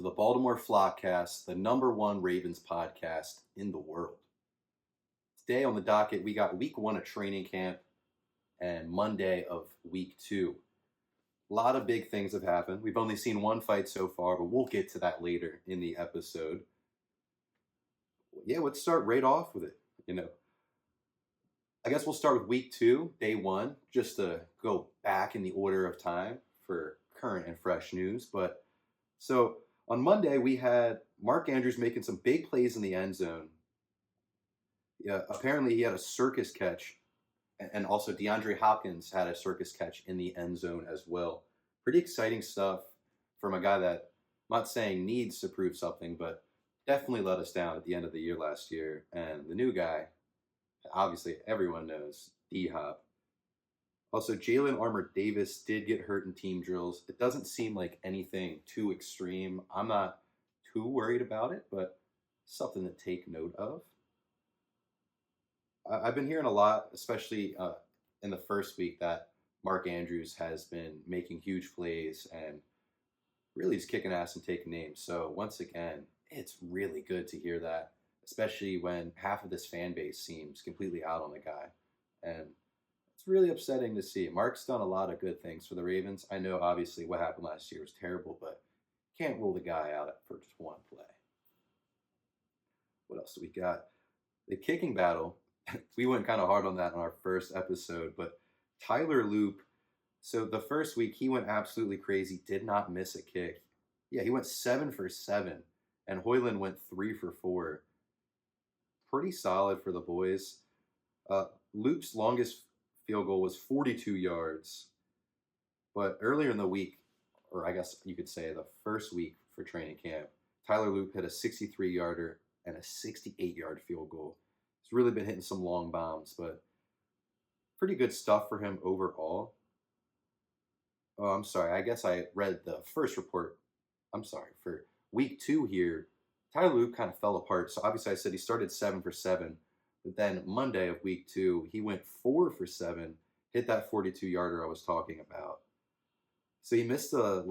to the Baltimore Flockcast, the #1 Ravens podcast in the world. Today on the docket, we got week 1 of training camp and Monday of week 2. A lot of big things have happened. We've only seen one fight so far, but we'll get to that later in the episode. Yeah, let's start right off with it. I guess we'll start with week 2, day 1, just to go back in the order of time for current and fresh news. So on Monday, we had Mark Andrews making some big plays in the end zone. Yeah, apparently he had a circus catch, and also DeAndre Hopkins had a circus catch in the end zone as well. Pretty exciting stuff from a guy that, I'm not saying needs to prove something, but definitely let us down at the end of the year last year. And the new guy, obviously everyone knows, D-Hop. Also, Jalen Armour-Davis did get hurt in team drills. It doesn't seem like anything too extreme. I'm not too worried about it, but something to take note of. I've been hearing a lot, especially in the first week, that Mark Andrews has been making huge plays and really just kicking ass and taking names. So once again, it's really good to hear that, especially when half of this fan base seems completely out on the guy. And it's really upsetting to see. Mark's done a lot of good things for the Ravens. I know, obviously, what happened last year was terrible, but can't rule the guy out for just one play. What else do we got? The kicking battle. We went kind of hard on that in our first episode, but Tyler Loop, so the first week he went absolutely crazy, did not miss a kick. Yeah, he went 7 for 7, and Hoyland went 3 for 4. Pretty solid for the boys. Loop's longest field goal was 42 yards, but earlier in the week, or I guess you could say the first week for training camp, Tyler Loop hit a 63-yarder and a 68-yard field goal. He's really been hitting some long bombs, but pretty good stuff for him overall. Oh, I'm sorry. I guess I read the first report. I'm sorry. For week 2 here, Tyler Loop kind of fell apart. So obviously I said he started 7 for 7. But then Monday of week 2, he went 4 for 7, hit that 42-yarder I was talking about. So he missed the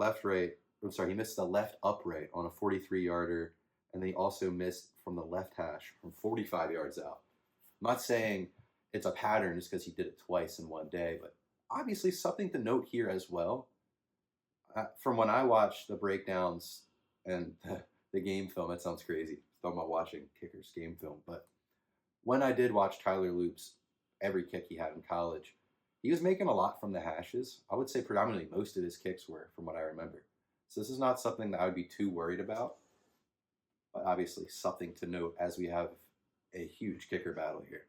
he missed the left upright on a 43-yarder, and then he also missed from the left hash from 45 yards out. I'm not saying it's a pattern just because he did it twice in one day, but obviously something to note here as well. From when I watched the breakdowns and the game film, that sounds crazy, talking about watching kickers game film, but when I did watch Tyler Loop's every kick he had in college, he was making a lot from the hashes. I would say predominantly most of his kicks were, from what I remember. So this is not something that I would be too worried about, but obviously something to note as we have a huge kicker battle here.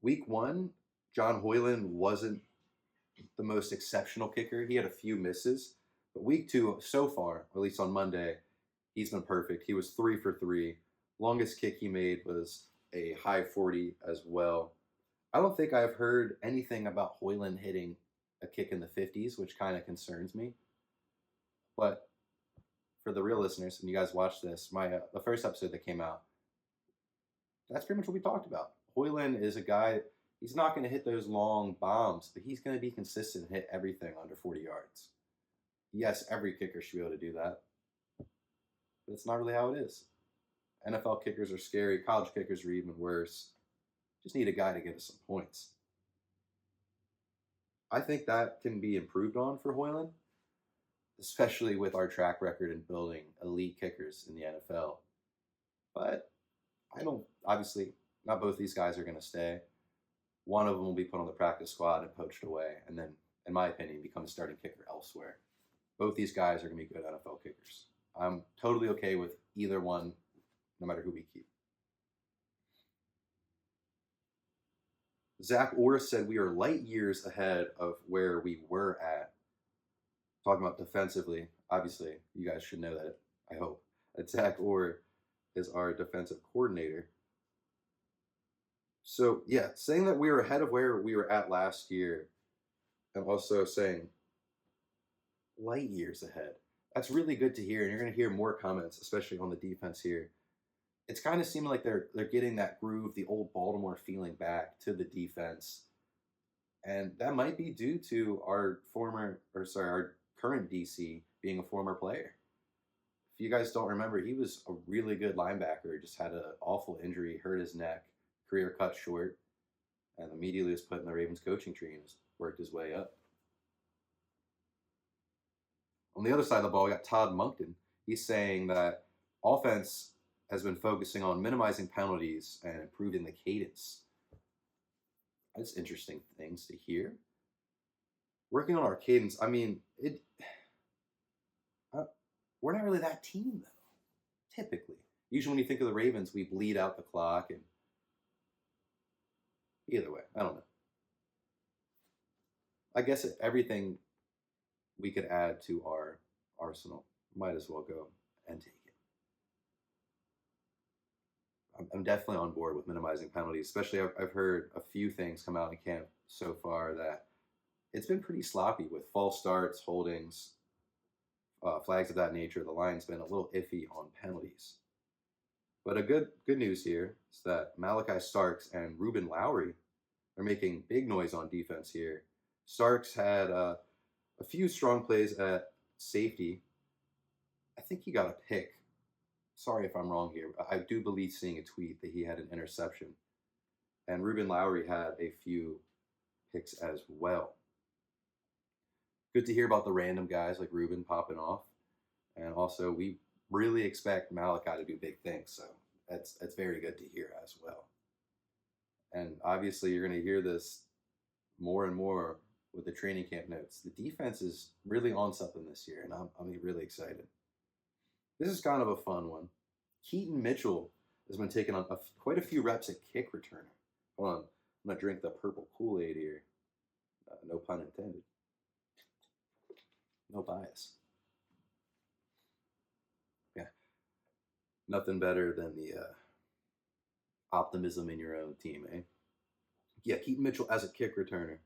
Week 1, John Hoyland wasn't the most exceptional kicker. He had a few misses, but week 2 so far, or at least on Monday, he's been perfect. He was 3 for 3. Longest kick he made was a high 40 as well. I don't think I've heard anything about Hoyland hitting a kick in the 50s, which kind of concerns me. But for the real listeners, and you guys watch this, the first episode that came out, that's pretty much what we talked about. Hoyland is a guy, he's not going to hit those long bombs, but he's going to be consistent and hit everything under 40 yards. Yes, every kicker should be able to do that, but it's not really how it is. NFL kickers are scary. College kickers are even worse. Just need a guy to get us some points. I think that can be improved on for Hoyland, especially with our track record in building elite kickers in the NFL. But obviously, not both these guys are going to stay. One of them will be put on the practice squad and poached away, and then, in my opinion, become a starting kicker elsewhere. Both these guys are going to be good NFL kickers. I'm totally okay with either one, no matter who we keep. Zach Orr said we are light years ahead of where we were at. Talking about defensively, obviously, you guys should know that, I hope, that Zach Orr is our defensive coordinator. So, yeah, saying that we were ahead of where we were at last year, and also saying light years ahead. That's really good to hear, and you're going to hear more comments, especially on the defense here. It's kind of seeming like they're getting that groove, the old Baltimore feeling back to the defense. And that might be due to our current DC, being a former player. If you guys don't remember, he was a really good linebacker. Just had an awful injury, hurt his neck, career cut short, and immediately was put in the Ravens coaching tree and worked his way up. On the other side of the ball, we got Todd Monken. He's saying that offense has been focusing on minimizing penalties and improving the cadence. That's interesting things to hear. Working on our cadence, I mean, we're not really that team, though, typically. Usually when you think of the Ravens, we bleed out the clock. And either way, I don't know. I guess everything we could add to our arsenal, might as well go and take it. I'm definitely on board with minimizing penalties, especially I've heard a few things come out in camp so far that it's been pretty sloppy with false starts, holdings, flags of that nature. The line's been a little iffy on penalties. But a good news here is that Malachi Starks and Ruben Lowry are making big noise on defense here. Starks had a few strong plays at safety. I think he got a pick. Sorry if I'm wrong here. I do believe seeing a tweet that he had an interception. And Ruben Lowry had a few picks as well. Good to hear about the random guys like Ruben popping off. And also, we really expect Malachi to do big things. So that's very good to hear as well. And obviously, you're going to hear this more and more with the training camp notes. The defense is really on something this year, and I'm really excited. This is kind of a fun one. Keaton Mitchell has been taking on quite a few reps at kick returner. Hold on, I'm going to drink the purple Kool-Aid here. No pun intended. No bias. Yeah. Nothing better than the optimism in your own team, eh? Yeah, Keaton Mitchell as a kick returner.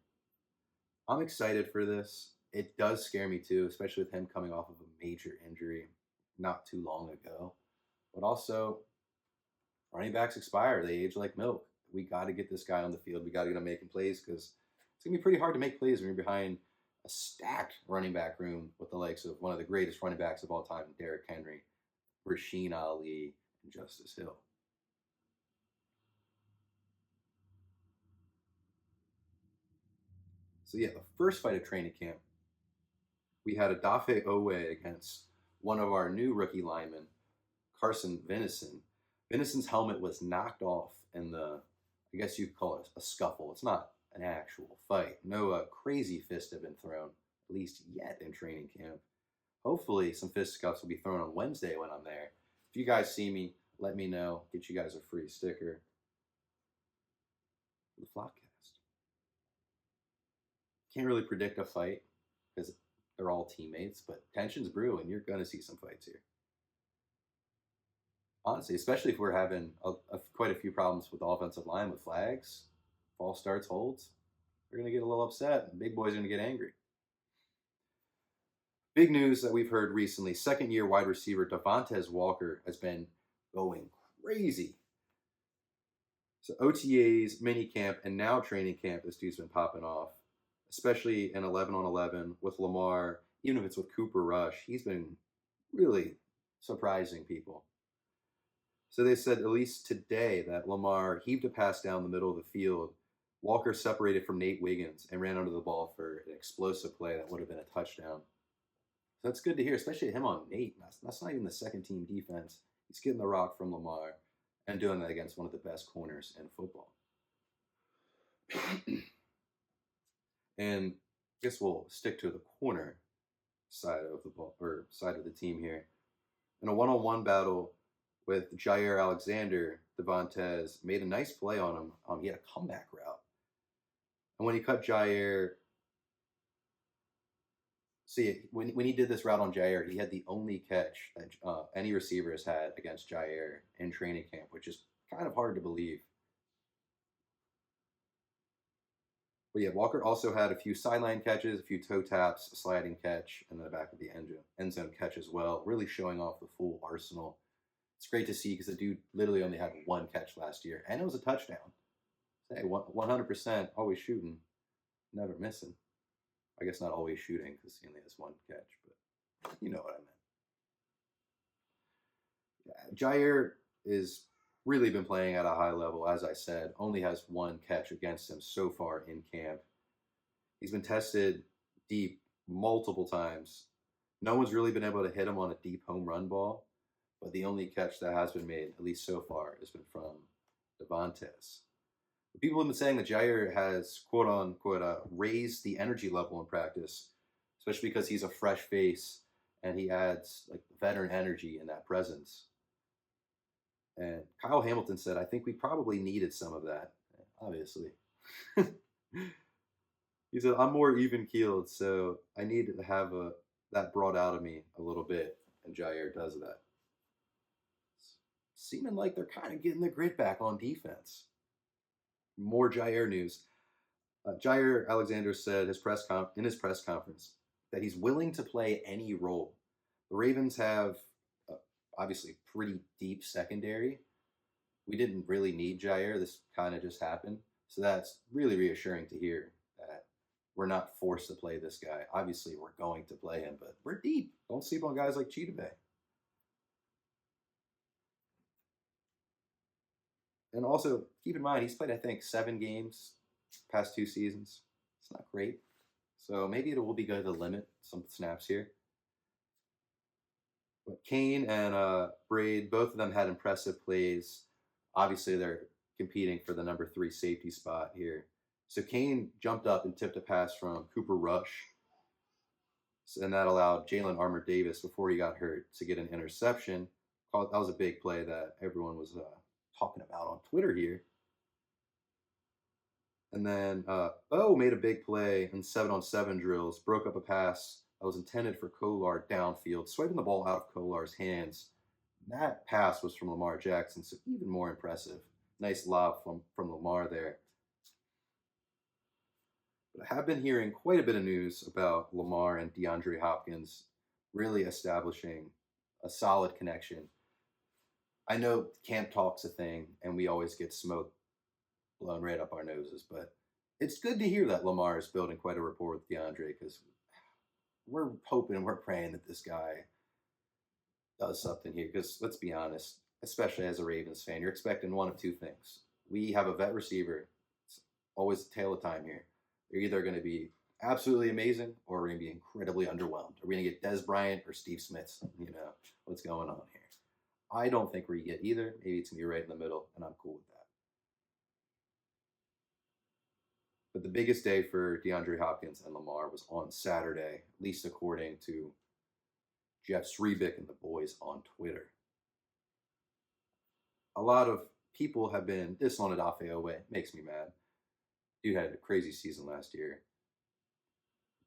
I'm excited for this. It does scare me too, especially with him coming off of a major injury not too long ago. But also, running backs expire. They age like milk. We got to get this guy on the field. We got to get him making plays because it's going to be pretty hard to make plays when you're behind a stacked running back room with the likes of one of the greatest running backs of all time, Derrick Henry, Rasheen Ali, and Justice Hill. So yeah, the first fight of training camp, we had a Dafe Owe against one of our new rookie linemen, Carson Venison. Venison's helmet was knocked off in the, I guess you'd call it a scuffle. It's not an actual fight. No crazy fists have been thrown, at least yet in training camp. Hopefully some fisticuffs will be thrown on Wednesday when I'm there. If you guys see me, let me know. Get you guys a free sticker. The Flopcast. Can't really predict a fight because they're all teammates, but tension's brewing. You're going to see some fights here. Honestly, especially if we're having quite a few problems with the offensive line with flags, false starts, holds, we're going to get a little upset, and big boys are going to get angry. Big news that we've heard recently, second-year wide receiver Devontae Walker has been going crazy. So OTAs, minicamp, and now training camp, this dude's been popping off, especially in 11 on 11 with Lamar, even if it's with Cooper Rush. He's been really surprising people. So they said, at least today, that Lamar heaved a pass down the middle of the field. Walker separated from Nate Wiggins and ran under the ball for an explosive play that would have been a touchdown. So that's good to hear, especially him on Nate. That's not even the second team defense. He's getting the rock from Lamar and doing that against one of the best corners in football. And I guess we'll stick to the corner side of the ball, or side of the team here. In a one-on-one battle with Jair Alexander, Devontae made a nice play on him. He had a comeback route. And when he cut Jair, see, when he did this route on Jair, he had the only catch that any receiver has had against Jair in training camp, which is kind of hard to believe. But yeah, Walker also had a few sideline catches, a few toe taps, a sliding catch, and then the back of the end zone catch as well, really showing off the full arsenal. It's great to see because the dude literally only had one catch last year, and it was a touchdown. Hey, 100%, always shooting, never missing. I guess not always shooting because he only has one catch, but You know what I meant. Jair is really been playing at a high level, as I said. Only has one catch against him so far in camp. He's been tested deep multiple times. No one's really been able to hit him on a deep home run ball, but the only catch that has been made, at least so far, has been from Devontae. People have been saying that Jair has quote unquote raised the energy level in practice, especially because he's a fresh face and he adds like veteran energy in that presence. And Kyle Hamilton said, "I think we probably needed some of that." Obviously, he said, "I'm more even keeled, so I needed to have that brought out of me a little bit." And Jair does that, seeming like they're kind of getting the grit back on defense. More Jair news. Jair Alexander said in his press conference that he's willing to play any role. The Ravens have uh, obviously pretty deep secondary. We didn't really need Jair. This kind of just happened. So that's really reassuring to hear that we're not forced to play this guy. Obviously, we're going to play him, but we're deep. Don't sleep on guys like Cheetah Bay. And also, keep in mind, he's played, I think, 7 games past 2 seasons. It's not great. So maybe it will be good to limit some snaps here. But Kane and Braid, both of them had impressive plays. Obviously, they're competing for the number 3 safety spot here. So Kane jumped up and tipped a pass from Cooper Rush. And that allowed Jalen Armour Davis, before he got hurt, to get an interception. That was a big play that everyone was talking about on Twitter here. And then Bo made a big play in 7-on-7 drills, broke up a pass that was intended for Kolar downfield, swiping the ball out of Kolar's hands. That pass was from Lamar Jackson, so even more impressive. Nice lob from Lamar there. But I have been hearing quite a bit of news about Lamar and DeAndre Hopkins really establishing a solid connection. I know camp talk's a thing, and we always get smoke blown right up our noses, but it's good to hear that Lamar is building quite a rapport with DeAndre, because we're hoping and we're praying that this guy does something here. Because let's be honest, especially as a Ravens fan, you're expecting one of two things. We have a vet receiver. It's always the tale of time here. They're either going to be absolutely amazing or we're going to be incredibly underwhelmed. Are we going to get Des Bryant or Steve Smith? You know, what's going on here? I don't think we get either. Maybe it's going to be right in the middle, and I'm cool with that. But the biggest day for DeAndre Hopkins and Lamar was on Saturday, at least according to Jeff Srebick and the boys on Twitter. A lot of people have been dissing Odafe Oweh. Makes me mad. Dude had a crazy season last year.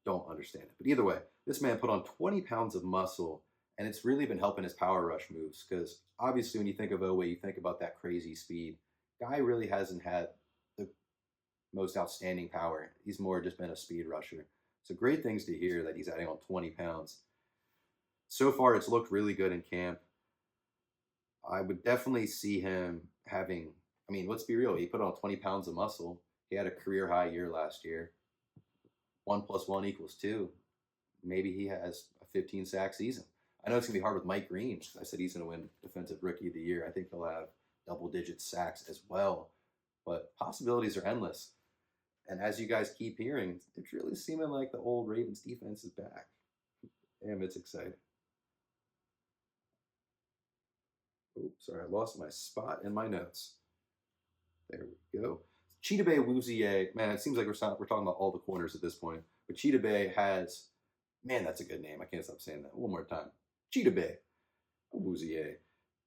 Don't understand it. But either way, this man put on 20 pounds of muscle, and it's really been helping his power rush moves, because obviously when you think of Oweh, you think about that crazy speed. Guy really hasn't had the most outstanding power. He's more just been a speed rusher. So great things to hear that he's adding on 20 pounds. So far, it's looked really good in camp. I would definitely see him having, I mean, let's be real. He put on 20 pounds of muscle. He had a career high year last year. 1 + 1 = 2. Maybe he has a 15 sack season. I know it's going to be hard with Mike Green. I said he's going to win Defensive Rookie of the Year. I think he'll have double-digit sacks as well. But possibilities are endless. And as you guys keep hearing, it's really seeming like the old Ravens defense is back. Damn, it's exciting. Oops, sorry, I lost my spot in my notes. There we go. Cheetah Bay Wuzier, man, it seems like we're talking about all the corners at this point. But Cheetah Bay has, man, that's a good name. I can't stop saying that. One more time. Cheetah Bay Wuzier.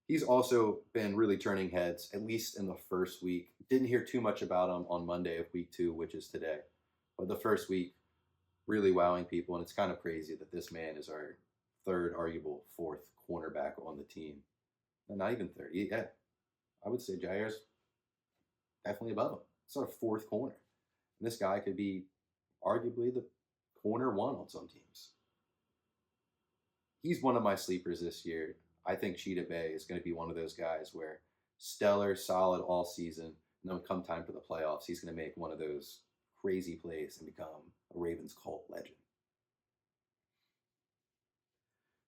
He's also been really turning heads, at least in the first week. Didn't hear too much about him on Monday of week 2, which is today. But the first week, really wowing people. And it's kind of crazy that this man is our third, arguable fourth cornerback on the team. And not even third. Yeah, I would say Jair's definitely above him. It's our fourth corner. And this guy could be arguably the corner 1 on some teams. He's one of my sleepers this year. I think Cheetah Bay is going to be one of those guys where stellar, solid all season, and then come time for the playoffs, he's going to make one of those crazy plays and become a Ravens cult legend.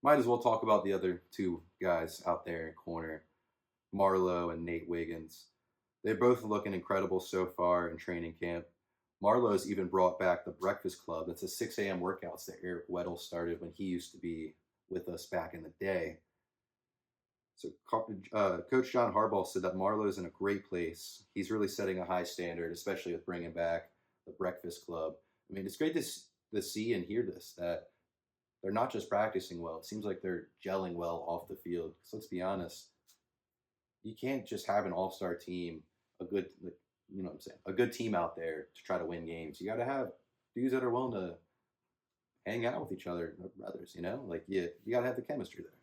Might as well talk about the other two guys out there in corner, Marlowe and Nate Wiggins. They're both looking incredible so far in training camp. Marlowe's even brought back the Breakfast Club. That's a 6 a.m. workouts that Eric Weddle started when he used to be with us back in the day. So Coach John Harbaugh said that Marlowe's in a great place. He's really setting a high standard, especially with bringing back the Breakfast Club. I mean, it's great to see and hear this, that they're not just practicing well. It seems like they're gelling well off the field. Because let's be honest, you can't just have an all-star team, a good, you know what I'm saying, a good team out there to try to win games. You got to have dudes that are willing to hang out with each other, brothers. You know, like you got to have the chemistry there.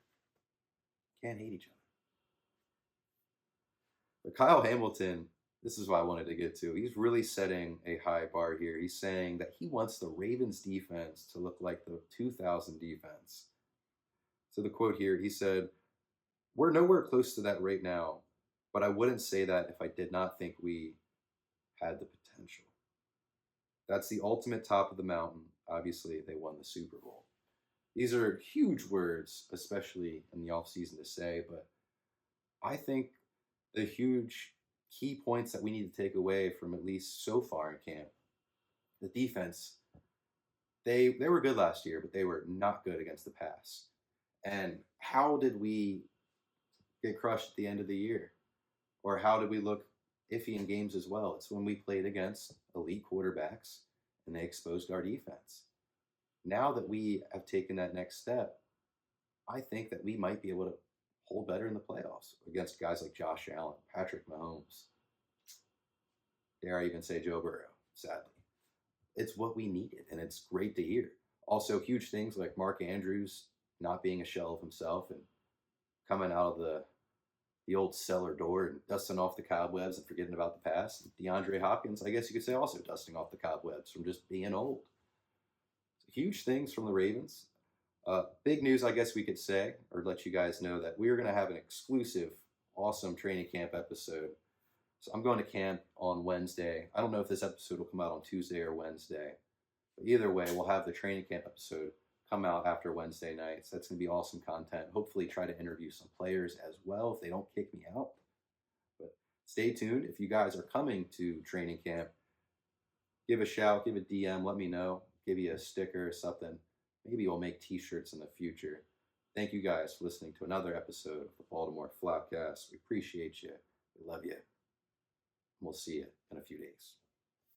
Can't hate each other. But Kyle Hamilton, this is what I wanted to get to. He's really setting a high bar here. He's saying that he wants the Ravens defense to look like the 2000 defense. So the quote here, he said, "We're nowhere close to that right now, but I wouldn't say that if I did not think we had the potential." That's the ultimate top of the mountain. Obviously, they won the Super Bowl. These are huge words, especially in the offseason to say, but I think the huge key points that we need to take away from at least so far in camp, the defense, they were good last year, but they were not good against the pass. And how did we get crushed at the end of the year? Or how did we look iffy in games as well? It's when we played against elite quarterbacks and they exposed our defense. Now that we have taken that next step, I think that we might be able to hold better in the playoffs against guys like Josh Allen, Patrick Mahomes, dare I even say Joe Burrow, sadly. It's what we needed, and it's great to hear. Also, huge things like Mark Andrews not being a shell of himself and coming out of the old cellar door and dusting off the cobwebs and forgetting about the past. And DeAndre Hopkins, I guess you could say, also dusting off the cobwebs from just being old. So huge things from the Ravens. Big news, I guess we could say, or let you guys know that we are going to have an exclusive, awesome training camp episode. So I'm going to camp on Wednesday. I don't know if this episode will come out on Tuesday or Wednesday. But either way, we'll have the training camp episode come out after Wednesday night. So that's going to be awesome content. Hopefully try to interview some players as well if they don't kick me out. But stay tuned. If you guys are coming to training camp, give a shout, give a DM, let me know. Give you a sticker or something. Maybe we'll make t-shirts in the future. Thank you guys for listening to another episode of the Baltimore Flopcast. We appreciate you. We love you. We'll see you in a few days.